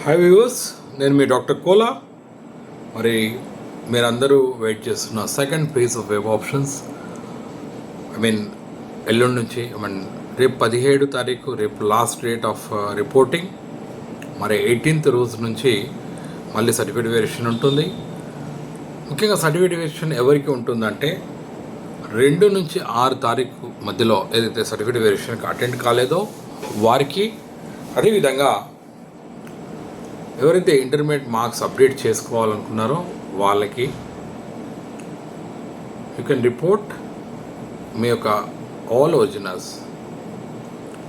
Hi viewers, నేను మీ doctor Kola. మరి మీరందరూ వెయిట్ చేస్తున్న second phase of web options ఎల్లుండి నుంచి రేపు 17 తారీఖు రేపు లాస్ట్ డేట్ ఆఫ్ రిపోర్టింగ్. మరి 18th రోజు నుంచి మళ్ళీ సర్టిఫికేట్ వెరిఫికేషన్ ఉంటుంది. ముఖ్యంగా సర్టిఫికేట్ వెరిఫికేషన్ ఎవరికి ఉంటుందంటే 2 నుంచి 6 తారీఖు మధ్యలో ఏదైతే సర్టిఫికేట్ వెరిఫికేషన్కి అటెండ్ కాలేదో వారికి, అదేవిధంగా ఎవరైతే ఇంటర్మీడియట్ మార్క్స్ అప్డేట్ చేసుకోవాలనుకున్నారో వాళ్ళకి యూ కెన్ రిపోర్ట్ మీ యొక్క all originals,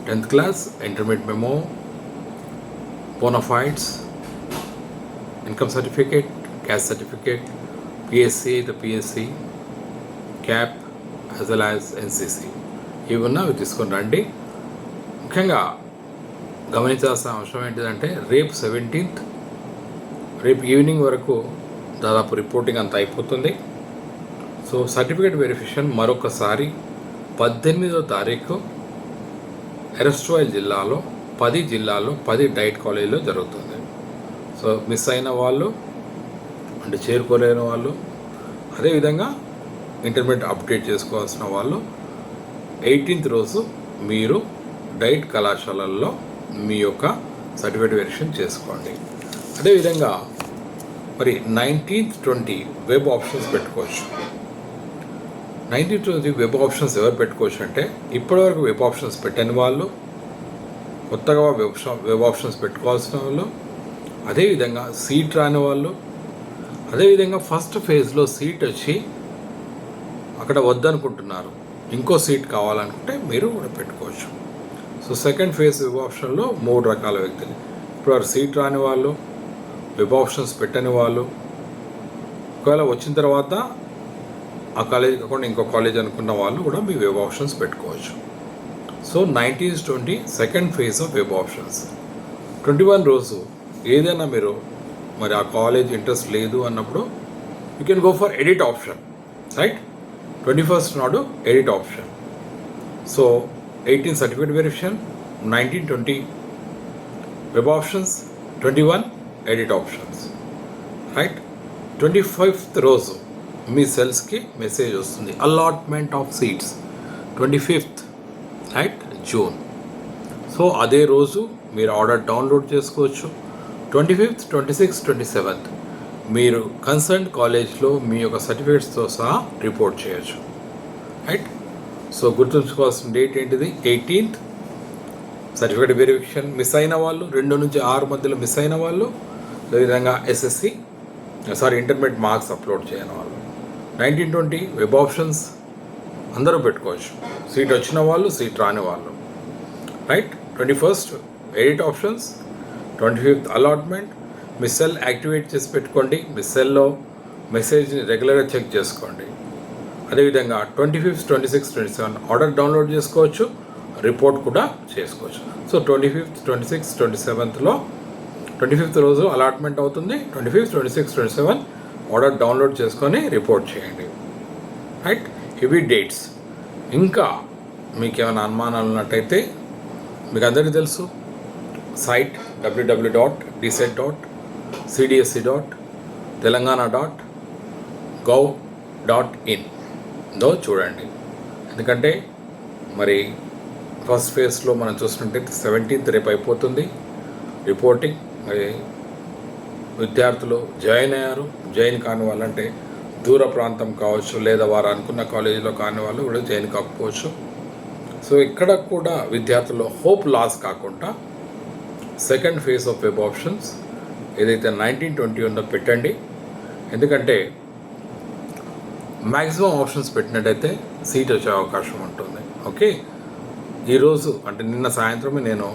10th class, intermediate memo, bonafides, income certificate, caste certificate, PSC అయితే PSC, CAP as well as NCC ఇవి అవి తీసుకొని రండి. ముఖ్యంగా గమనించాల్సిన అవసరం ఏంటిదంటే రేపు 17th రేపు ఈవినింగ్ వరకు దాదాపు రిపోర్టింగ్ అంతా అయిపోతుంది. సో సర్టిఫికేట్ వెరిఫికేషన్ మరొకసారి 18వ తారీఖు ఎరస్ట్రాయిల్ జిల్లాలో 10 జిల్లాల్లో 10 డైట్ కాలేజీలో జరుగుతుంది. సో మిస్ అయిన వాళ్ళు అంటే చేరుకోలేని వాళ్ళు, అదేవిధంగా ఇంటర్మీడియట్ అప్డేట్ చేసుకోవాల్సిన వాళ్ళు 18th రోజు మీరు డైట్ కళాశాలల్లో మీ యొక్క సర్టిఫికేట్ వెరిఫికేషన్ చేసుకోండి. అదేవిధంగా మరి 19th 20 వెబ్ ఆప్షన్స్ పెట్టుకోవచ్చు. 19th 20 వెబ్ ఆప్షన్స్ ఎవరు పెట్టుకోవచ్చు అంటే ఇప్పటివరకు వెబ్ ఆప్షన్స్ పెట్టని వాళ్ళు, కొత్తగా వెబ్ ఆప్షన్స్ పెట్టుకోవాల్సిన వాళ్ళు, అదేవిధంగా సీట్ రాని వాళ్ళు, అదేవిధంగా ఫస్ట్ ఫేజ్లో సీట్ వచ్చి అక్కడ వద్దనుకుంటున్నారు, ఇంకో సీట్ కావాలనుకుంటే మీరు కూడా పెట్టుకోవచ్చు. సో సెకండ్ ఫేజ్ వెబ్ ఆప్షన్లో 3 రకాల వ్యక్తులు, ఇప్పుడు సీట్ రాని వాళ్ళు, వెబ్ ఆప్షన్స్ పెట్టని వాళ్ళు, ఒకవేళ వచ్చిన తర్వాత ఆ కాలేజ్ కాకుండా ఇంకో కాలేజ్ అనుకున్న వాళ్ళు కూడా మీ వెబ్ ఆప్షన్స్ పెట్టుకోవచ్చు. So 19th 20 second phase of web options. 21 రోజు ఏదైనా మీరు మరి ఆ కాలేజ్ ఇంట్రెస్ట్ లేదు అన్నప్పుడు you can go for edit option, right? 21st నాడు edit option. So 18 certificate verification, 19 20 web options, 21 edit options, right? 25th రోజు మీ సెల్స్కి మెసేజ్ వస్తుంది allotment of seats, 25th right June. So అదే రోజు మీరు ఆర్డర్ డౌన్లోడ్ చేసుకోవచ్చు. 25th 26th 27th మీరు concern కాలేజ్లో మీ యొక్క సర్టిఫికేట్స్తో సహా రిపోర్ట్ చేయొచ్చు, రైట్? సో గుర్తుంచుకోవాల్సిన డేట్ ఏంటిది? 18th certificate verification. మిస్ అయిన వాళ్ళు 2 నుంచి 6 మధ్యలో మిస్ అయిన వాళ్ళు, అదేవిధంగా ఇంటర్మీడియట్ మార్క్స్ అప్లోడ్ చేయని వాళ్ళు. 19 20 వెబ్ ఆప్షన్స్ అందరూ పెట్టుకోవచ్చు, సీట్ వచ్చిన వాళ్ళు, సీట్ రాని వాళ్ళు, right? 21st edit options, 25th allotment. మీ సెల్ యాక్టివేట్ చేసి పెట్టుకోండి, మీ సెల్లో మెసేజ్ని రెగ్యులర్గా చెక్ చేసుకోండి. అదేవిధంగా 25th 26th 27 ఆర్డర్ డౌన్లోడ్ చేసుకోవచ్చు, రిపోర్ట్ కూడా చేసుకోవచ్చు. సో 25th 26th 27లో 25th రోజు అలాట్మెంట్ అవుతుంది. 25th 26th 27 ఆర్డర్ డౌన్లోడ్ చేసుకొని రిపోర్ట్ చేయండి, రైట్? ఇవి డేట్స్. ఇంకా మీకు ఏమైనా అనుమానాలు ఉన్నట్టయితే మీకు అందరికీ తెలుసు సైట్ www.dset.cdse.telangana.gov.in చూడండి. ఎందుకంటే మరి ఫస్ట్ ఫేజ్లో మనం చూసినట్టయితే 17th రేపు అయిపోతుంది రిపోర్టింగ్. మరి విద్యార్థులు జాయిన్ అయ్యారు, జాయిన్ కాని వాళ్ళంటే దూర ప్రాంతం కావచ్చు, లేదా వారు అనుకున్న కాలేజీలో కాని వాళ్ళు కూడా జాయిన్ కాకపోవచ్చు. సో ఇక్కడ కూడా విద్యార్థుల్లో హోప్ లాస్ కాకుండా second phase of web options ఏదైతే 19 20 ఉందో పెట్టండి. ఎందుకంటే మ్యాక్సిమం ఆప్షన్స్ పెట్టినట్టయితే సీట్ వచ్చే అవకాశం ఉంటుంది. ఓకే, ఈరోజు అంటే నిన్న సాయంత్రమే నేను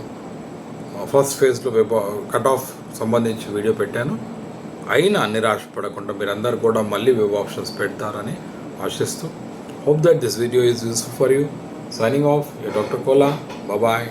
ఫస్ట్ ఫేజ్లో వెబ్ కట్ ఆఫ్ సంబంధించి వీడియో పెట్టాను. అయినా నిరాశపడకుండా మీరందరూ కూడా మళ్ళీ వెబ్ ఆప్షన్స్ పెడతారని ఆశిస్తూ, hope that this video is useful for you. Signing off, your doctor Kola. Bye.